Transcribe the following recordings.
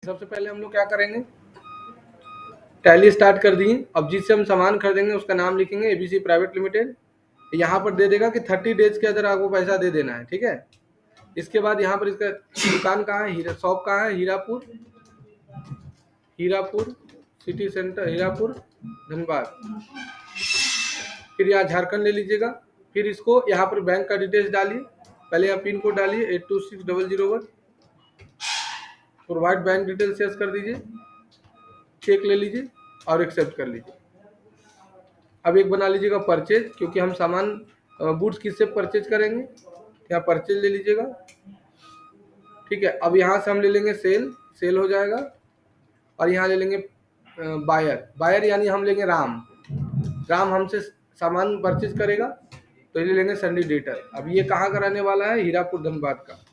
सबसे पहले हम लोग क्या करेंगे, टैली स्टार्ट कर दिए। अब जिससे हम सामान खरीदेंगे उसका नाम लिखेंगे एबीसी प्राइवेट लिमिटेड। यहाँ पर दे देगा कि 30 डेज के अंदर आपको पैसा दे देना है, ठीक है। इसके बाद यहाँ पर इसका दुकान कहाँ है, शॉप कहाँ है, हीरापुर, हीरापुर सिटी सेंटर, हीरापुर धनबाद। फिर यहाँ झारखंड ले लीजिएगा। फिर इसको यहाँ पर बैंक का डिटेल्स डालिए। पहले यहाँ पिन कोड डालिए 826001, प्रोवाइड बैंक डिटेल्स शेयर कर दीजिए, चेक ले लीजिए और एक्सेप्ट कर लीजिए। अब एक बना लीजिएगा परचेज, क्योंकि हम सामान गुड्स किससे परचेज करेंगे, यहाँ परचेज ले लीजिएगा, ठीक है। अब यहाँ से हम ले लेंगे सेल, सेल हो जाएगा। और यहाँ ले लेंगे बायर, बायर यानी हम लेंगे राम, राम हमसे सामान परचेज करेगा तो ले लेंगे संडी डेटर। अब ये कहाँ का रहने वाला है, हीरापुर धनबाद का।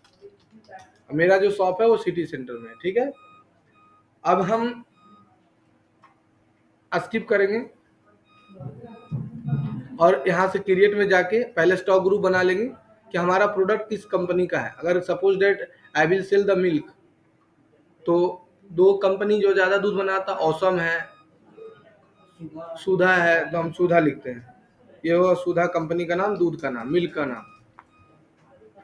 मेरा जो शॉप है वो सिटी सेंटर में है, ठीक है। अब हम स्किप करेंगे और यहाँ से क्रिएट में जाके पहले स्टॉक ग्रुप बना लेंगे कि हमारा प्रोडक्ट किस कंपनी का है। अगर suppose that I will sell the milk, तो दो कंपनी जो ज़्यादा दूध बनाता, ऑसम है, सुधा है, तो हम सुधा लिखते हैं। ये वो सुधा कंपनी का नाम, दूध का नाम, मिल्क का नाम।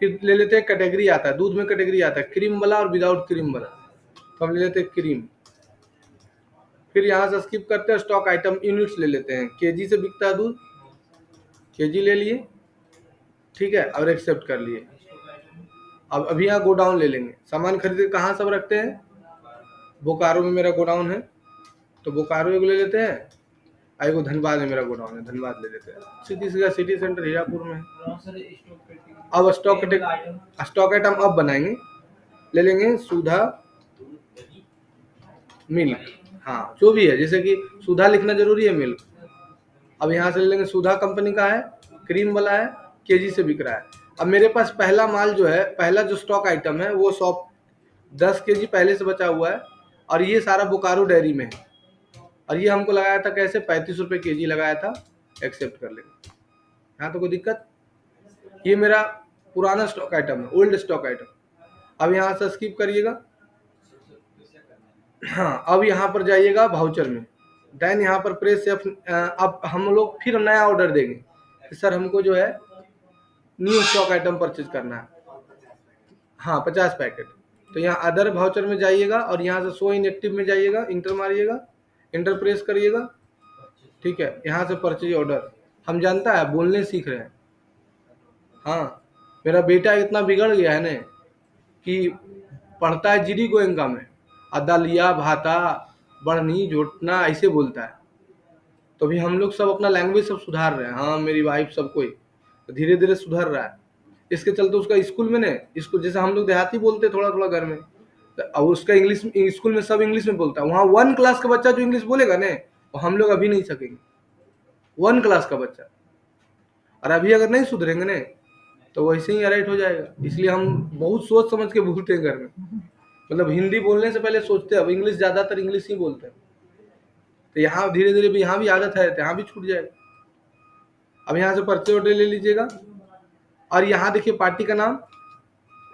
फिर ले लेते हैं कैटेगरी आता है, दूध में कैटेगरी आता है क्रीम वाला और विदाउट क्रीम वाला, तो हम ले लेते हैं क्रीम। फिर यहाँ से स्किप करते हैं, स्टॉक आइटम यूनिट्स ले लेते हैं, केजी से बिकता है दूध, केजी ले लिए, ठीक है, और एक्सेप्ट कर लिए। अब अभी यहाँ गोडाउन ले लेंगे, सामान खरीदे कहाँ सब रखते हैं, बोकारो में मेरा गोडाउन है तो बोकारो एगो ले लेते हैं, एगो धनबाद में मेरा गोडाउन है, धनबाद ले लेते हैं। सिटी सेंटर हीरापुर में है। अब स्टॉक आइटम अब बनाएंगे, ले लेंगे सुधा मिल्क, हाँ जो भी है, जैसे कि सुधा लिखना जरूरी है, मिल्क। अब यहाँ से ले लेंगे, सुधा कंपनी का है, क्रीम वाला है, केजी से बिक रहा है। अब मेरे पास पहला माल जो है, पहला जो स्टॉक आइटम है वो 10 केजी पहले से बचा हुआ है, और ये सारा बोकारो डेयरी में है। और ये हमको लगाया था कैसे, 35 रुपये केजी लगाया था, एक्सेप्ट कर लेंगे। यहाँ तो कोई दिक्कत। ये मेरा पुराना स्टॉक आइटम है, ओल्ड स्टॉक आइटम। अब यहाँ से स्किप करिएगा। हाँ, अब यहाँ पर जाइएगा वाउचर में, देन यहाँ पर प्रेस से अब हम लोग फिर नया ऑर्डर देंगे कि सर हमको जो है न्यू स्टॉक आइटम परचेज करना है, हाँ 50 पैकेट। तो यहाँ अदर वाउचर में जाइएगा और यहाँ से शो इन एक्टिव में जाइएगा, इंटर मारिएगा, इंटर प्रेस करिएगा, ठीक है। यहाँ से परचेज ऑर्डर, हम जानता है बोलने सीख रहे हैं। हाँ, मेरा बेटा इतना बिगड़ गया है ना कि पढ़ता है जीडी गोयंका में, अदलिया भाता बढ़नी झोटना ऐसे बोलता है। तो अभी हम लोग सब अपना लैंग्वेज सब सुधार रहे हैं, हाँ मेरी वाइफ सब कोई धीरे धीरे सुधर रहा है। इसके चलते उसका स्कूल में ने, इसको जैसे हम लोग देहाती बोलते थोड़ा थोड़ा घर में, और उसका इंग्लिश स्कूल में सब इंग्लिश में बोलता है। वहाँ 1 क्लास का बच्चा जो इंग्लिश बोलेगा ना, वो हम लोग अभी नहीं सकेंगे, 1 क्लास का बच्चा। और अभी अगर नहीं सुधरेंगे ना तो वैसे ही राइट हो जाएगा। इसलिए हम बहुत सोच समझ के बोलते हैं घर में, मतलब हिंदी बोलने से पहले सोचते हैं। अब इंग्लिश ज़्यादातर इंग्लिश ही बोलते हैं, तो यहाँ धीरे धीरे भी यहाँ भी आदत है, तो यहाँ भी छूट जाएगा। अब यहाँ से परचेज ऑर्डर ले लीजिएगा, और यहाँ देखिए पार्टी का नाम,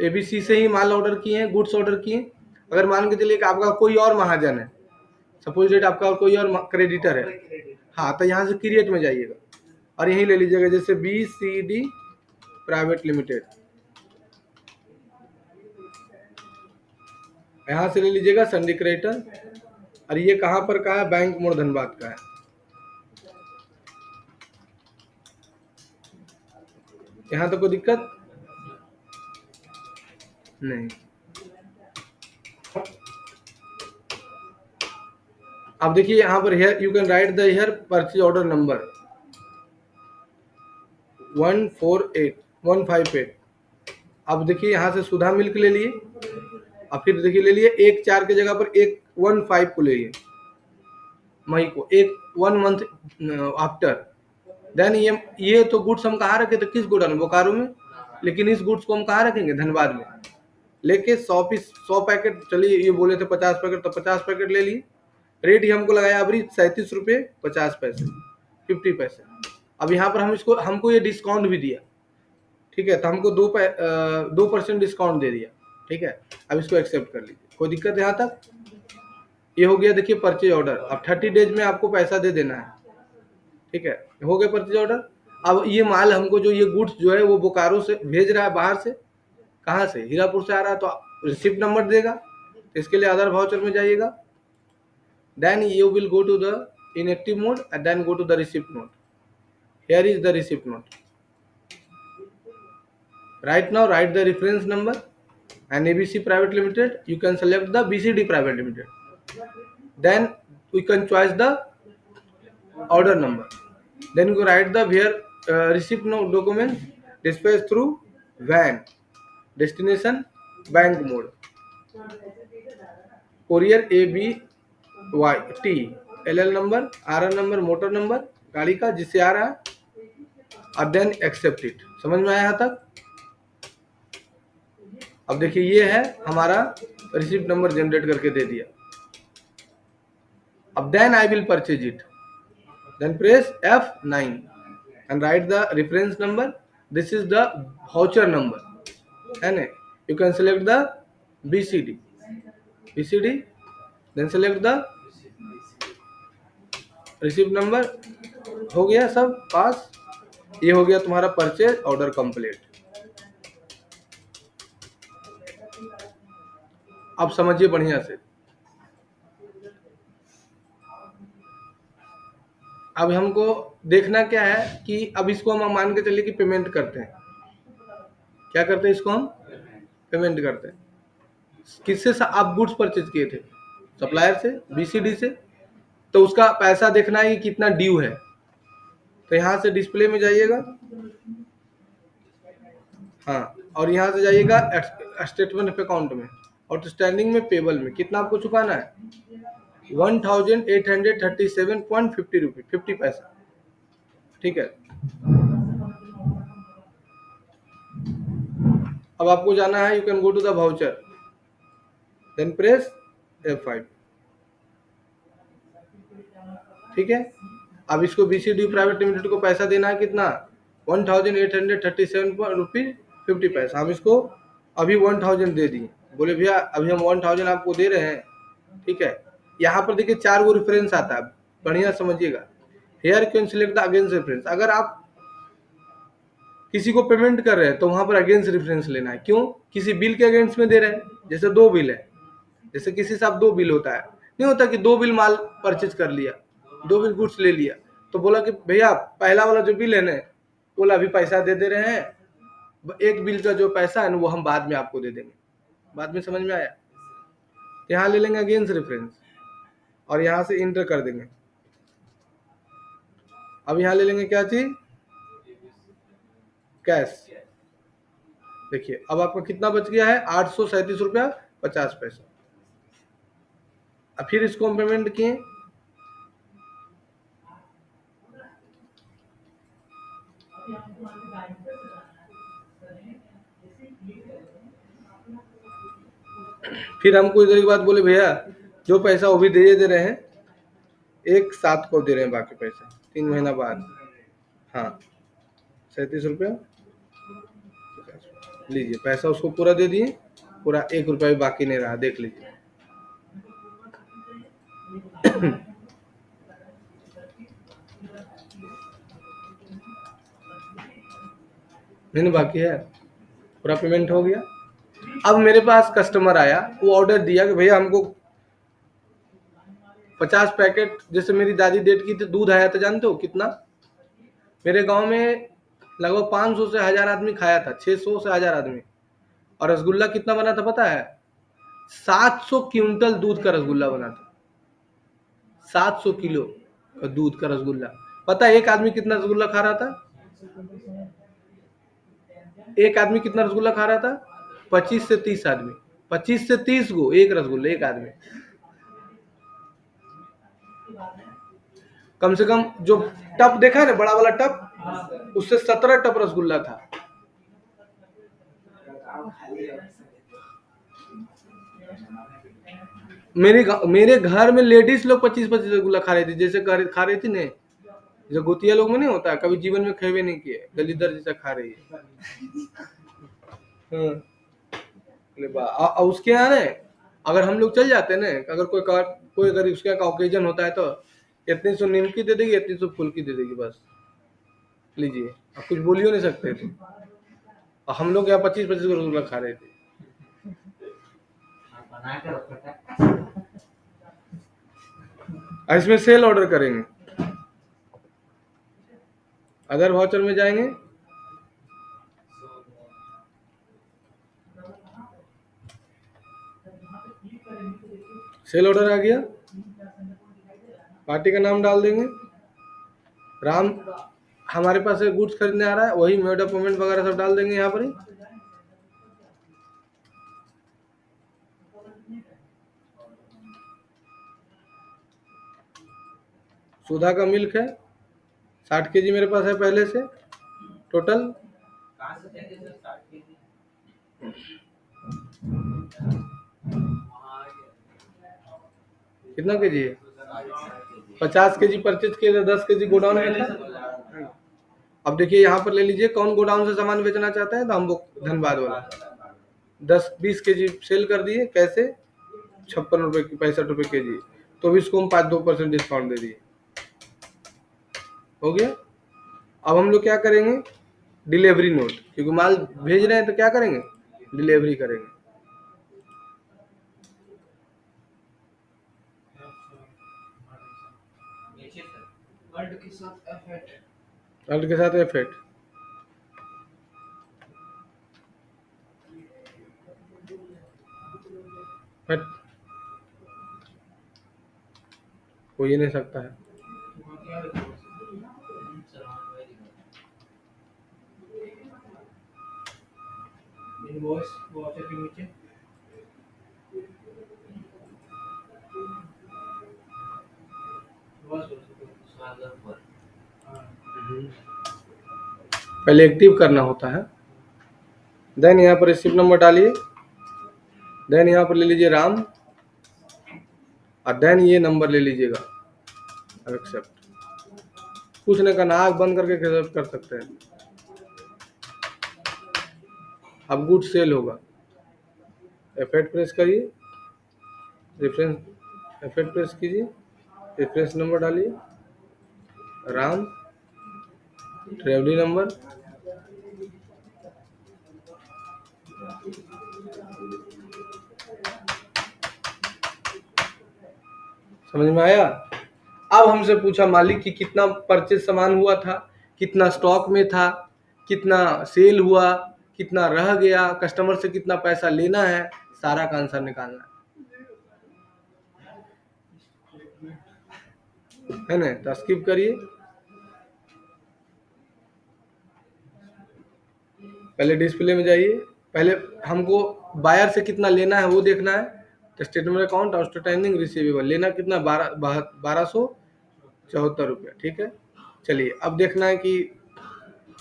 एबीसी से ही माल ऑर्डर किए हैं, गुड्स ऑर्डर किए। अगर मान के चलिए कि आपका कोई और महाजन है, सपोज डेट आपका कोई और क्रेडिटर है, हाँ, तो यहाँ से क्रिएट में जाइएगा और यहीं ले लीजिएगा, जैसे BCD प्राइवेट लिमिटेड, यहाँ से ले लीजिएगा संडी क्रेडिटर। और ये कहाँ पर का है, बैंक मोड़ धनबाद का है। यहाँ तो कोई दिक्कत नहीं। अब देखिए यहाँ पर here you can write the here purchase order number 158। अब देखिए यहाँ से सुधा मिल्क ले लिए, और फिर देखिए ले लिए 1/4 की जगह पर 115 को ले लिए, मई को, 1 मंथ आफ्टर। देन ये तो गुड्स हम कहाँ रखे थे, किस गोडाउन, बोकारो में, लेकिन इस गुड्स को हम कहाँ रखेंगे, धनबाद में। लेके 100 पैकेट, चलिए ये बोले थे 50 पैकेट, तो 50 पैकेट ले लिए। रेट ही हमको लगाया अभी 37 रुपये 50 पैसे, 50 पैसे। अब यहाँ पर हमको ये डिस्काउंट भी दिया, ठीक है, तो हमको 2% डिस्काउंट दे दिया, ठीक है। अब इसको एक्सेप्ट कर लीजिए, कोई दिक्कत है यहाँ तक। ये हो गया देखिए परचेज ऑर्डर। अब 30 डेज में आपको पैसा दे देना है, ठीक है, हो गया परचेज ऑर्डर। अब ये माल हमको जो ये गुड्स जो है वो बोकारो से भेज रहा है, बाहर से, कहाँ से, हीरापुर से आ रहा है, तो रिसिप्ट नंबर देगा, इसके लिए अदर वाउचर में जाइएगा, then you will go to the inactive mode and then go to the receipt note. Here is the receipt note. Right now write the reference number and ABC Private Limited. You can select the BCD Private Limited. Then we can choose the order number. Then you write the where receipt note document dispatched through van, destination bank mode, courier ABYT, LL number, RN number, motor number गाड़ी का जिससे आ रहा है, और then accept it. समझ में आया यहाँ तक? अब देखिए ये है हमारा रिसिप्ट नंबर जनरेट करके दे दिया। अब then I will purchase it, then press F9 and write the reference number, this is the voucher number, है ना। You can select the BCD, then select the receipt number. हो गया सब पास, ये हो गया तुम्हारा परचेज ऑर्डर कंप्लीट। अब समझिए बढ़िया से। अब हमको देखना क्या है कि अब इसको हम मान के चलिए कि पेमेंट करते हैं। क्या करते हैं? इसको हम पेमेंट करते हैं। किससे आप गुड्स परचेज किए थे? सप्लायर से, BCD से। तो उसका पैसा देखना है कि कितना ड्यू है। तो यहाँ से डिस्प्ले में जाइएगा, हाँ, और यहाँ से जाइएगा स्टेटमेंट ऑफ अकाउंट में, आउटस्टैंडिंग में, पेबल में कितना आपको चुकाना है, 1837.50 रुपये 50 पैसा, ठीक है। अब आपको जाना है, you can go to the voucher, then press F5, ठीक है। अब इसको BCD प्राइवेट लिमिटेड को पैसा देना है कितना, 1837 रुपये 50 पैसा। हम इसको अभी 1000 दे दिए, बोले भैया अभी हम 1000 आपको दे रहे हैं, ठीक है। यहाँ पर देखिए 4 गो रेफरेंस आता है, बढ़िया समझिएगा। Here can select the against reference. अगर आप किसी को पेमेंट कर रहे हैं तो वहां पर अगेंस्ट रेफरेंस लेना है। क्यों? किसी बिल के अगेंस्ट में दे रहे हैं, जैसे 2 बिल है, जैसे किसी से आप 2 बिल होता है, नहीं होता कि 2 बिल माल परचेज कर लिया, 2 बिल गुड्स ले लिया, तो बोला कि भैया पहला वाला जो बिल है ना, बोला अभी पैसा दे रहे हैं, एक बिल का जो पैसा है ना वो हम बाद में आपको दे देंगे। बाद में समझ में आया? यहाँ ले लेंगे अगेंस्ट रेफरेंस और यहाँ से इंटर कर देंगे। अब यहाँ ले लेंगे क्या चीज, कैश। देखिए अब आपका कितना बच गया है, 837 रुपया 50 पैसा। अब फिर इसको हम पेमेंट किए, फिर हमको इधर की बात बोले भैया जो पैसा वो भी दे रहे हैं, 1/7 को दे रहे हैं बाकी पैसा 3 महीना बाद। हाँ 37 रुपया लीजिए, पैसा उसको पूरा दे दिए, पूरा 1 रुपया भी बाकी नहीं रहा, देख लीजिए। नहीं बाकी है, पूरा पेमेंट हो गया। अब मेरे पास कस्टमर आया, वो ऑर्डर दिया कि भैया हमको 50 पैकेट, जैसे मेरी दादी डेट की थी, दूध आया था, जानते हो कितना? मेरे गांव में लगभग 500 से 1000 आदमी खाया था, 600 से 1000 आदमी। और रसगुल्ला कितना बना था पता है? 700 क्विंटल दूध का रसगुल्ला बना था, 700 किलो का दूध का रसगुल्ला। पता है एक आदमी कितना रसगुल्ला खा रहा था? एक आदमी कितना रसगुल्ला खा रहा था? 25 से 30 आदमी, 25 से 30 गो एक रसगुल्ला, एक आदमी। कम से कम जो टप देखा है ना, बड़ा वाला टप, उससे 17 टप रसगुल्ला था। मेरे घर में लेडीज लोग 25-25 रसगुल्ला खा रही थी, जैसे खा रही थी ने, जो गोतिया लोग में नहीं होता, कभी जीवन में खेवे नहीं किए, दलिदर जैसा खा रही है। उसके यहाँ अगर हम लोग चल जाते ना, अगर कोई अगर उसका ओकेजन होता है तो इतनी सौ निमकी दे देगी, इतनी सौ फुल्की दे देगी, बस लीजिए। अब कुछ बोलियो नहीं सकते थे। और हम लोग यहाँ 25-25 रसगुल्ला खा रहे थे। इसमें सेल ऑर्डर करेंगे, अदर वाउचर में जाएंगे, सेल ऑर्डर आ गया, पार्टी का नाम डाल देंगे, राम हमारे पास एक गुड्स खरीदने आ रहा है, वही मेड ऑफ पेमेंट वगैरह सब डाल देंगे यहाँ पर ही। सुधा का मिल्क है 60 केजी मेरे पास है पहले से टोटल। कितना केजी है? 50 केजी परचेज किए थे, 10 केजी गोडाउन में था। अब देखिए यहाँ पर ले लीजिए, कौन गोडाउन से सामान बेचना चाहता है तो हम वो धनबाद वाला 10-20 केजी सेल कर दिए। कैसे? 56 रुपए की, 65 रुपए केजी, तो भी इसको हम 5-2% डिस्काउंट दे दिए। हो गया। अब हम लोग क्या करेंगे, डिलीवरी नोट, क्योंकि माल भेज रहे हैं तो क्या करेंगे, डिलीवरी करेंगे। अल्ट के साथ एफेक्ट, हो ही नहीं सकता है। पहले एक्टिव करना होता है, देन यहाँ पर रिसिप्ट नंबर डालिए, देन यहाँ पर ले लीजिए राम, और देन ये नंबर ले लीजिएगा, एक्सेप्ट। पूछने का नाक बंद करके एक्सेप्ट कर सकते हैं। अब गुड सेल होगा, F8 प्रेस करिए, रेफरेंस F8 प्रेस कीजिए, रेफरेंस नंबर डालिए, राम, ट्रेवली नंबर, समझ में आया? अब हमसे पूछा मालिक कि कितना परचेज सामान हुआ था, कितना स्टॉक में था, कितना सेल हुआ, कितना रह गया, कस्टमर से कितना पैसा लेना है, सारा का आंसर निकालना है ना। तो स्किप करिए, पहले डिस्प्ले में जाइए, पहले हमको बायर से कितना लेना है वो देखना है। तो स्टेटमेंट अकाउंट, आउटस्टैंडिंग रिसीवेबल, लेना कितना, 1274 रुपये, ठीक है। चलिए अब देखना है कि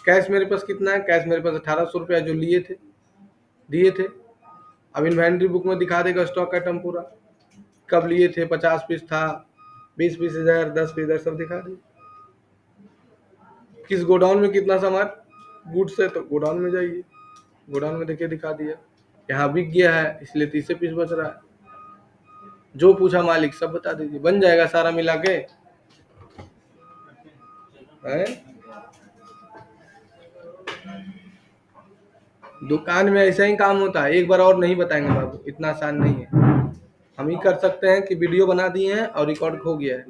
कैश मेरे पास कितना है। कैश मेरे पास 1800 रुपया जो लिए थे, दिए थे। अब इन्वेंट्री बुक में दिखा देगा स्टॉक आइटम पूरा, कब लिए थे, 50 पीस था, 20 पीस इधर, 10 पीस इधर, सब दिखा दे। किस गोडाउन में कितना सामान गुड्स है, तो गोडाउन में जाइए, गोडाउन में देखिए दिखा दिया, यहाँ बिक गया है इसलिए 30 पीस बच रहा है। जो पूछा मालिक सब बता दीजिए, बन जाएगा सारा मिला के है? दुकान में ऐसा ही काम होता है। एक बार और नहीं बताएंगे बाबू, इतना आसान नहीं है। हम ही कर सकते हैं कि वीडियो बना दिए हैं और रिकॉर्ड खो गया है।